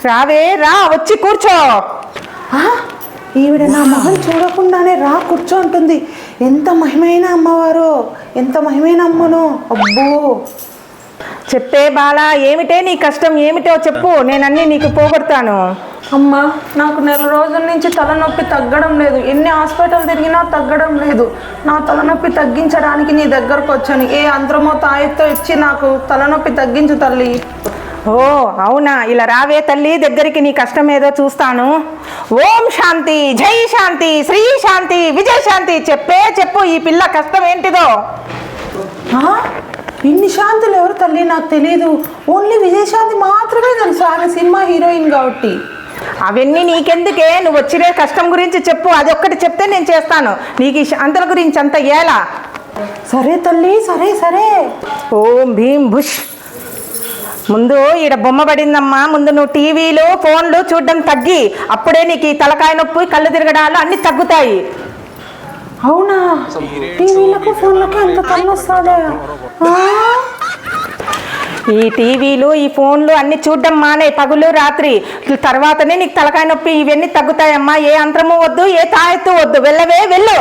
రావే రా, వచ్చి కూర్చో. ఈవిడ నా మొహం చూడకుండానే రా కూర్చో అంటుంది. ఎంత మహిమైన అమ్మవారు, ఎంత మహిమైన అమ్మను. అబ్బో, చెప్పే బాలా, ఏమిటే నీ కష్టం, ఏమిటో చెప్పు, నేనన్నీ నీకు పోగొడతాను. అమ్మా, నాకు నెల రోజుల నుంచి తలనొప్పి తగ్గడం లేదు. ఎన్ని హాస్పిటల్ తిరిగినా తగ్గడం లేదు. నా తలనొప్పి తగ్గించడానికి నీ దగ్గరకు వచ్చాను. ఏ అంతరమో తాయెత్తో ఇచ్చి నాకు తలనొప్పి తగ్గించు తల్లి. ఓ అవునా, ఇలా రావే తల్లి దగ్గరికి, నీ కష్టం ఏదో చూస్తాను. ఓం శాంతి, జై శాంతి, శ్రీ శాంతి, విజయ శాంతి. చెప్పు ఈ పిల్ల కష్టం ఏంటిదో. ఇన్ని శాంతులు ఎవరు తల్లి నాకు తెలియదు. ఓన్లీ విజయశాంతి మాత్రమే తెలుసు, ఆమె సినిమా హీరోయిన్ కాబట్టి. అవన్నీ నీకెందుకే, నువ్వు వచ్చిన కష్టం గురించి చెప్పు, అది ఒక్కటి చెప్తే నేను చేస్తాను. నీకు ఈ శాంతుల గురించి అంత ఎలా? సరే తల్లి, సరే సరే. ఓం భీం భుష్. ముందు ఈడ బొమ్మ పడిందమ్మా, ముందు నువ్వు టీవీలు ఫోన్లు చూడడం తగ్గి, అప్పుడే నీకు ఈ తలకాయ నొప్పి, కళ్ళు తిరగడాలు అన్నీ తగ్గుతాయి. అవునా, టీవీలకు ఫోన్లకు ఎంత తలనొస్తాడా? ఈ టీవీలు ఈ ఫోన్లు అన్ని చూడడం మానే, పగులు రాత్రి, తర్వాతనే నీకు తలకాయ నొప్పి ఇవన్నీ తగ్గుతాయమ్మా. ఏ అంతరము వద్దు, ఏ తాయెత్తు వద్దు, వెళ్ళవే వెళ్ళు.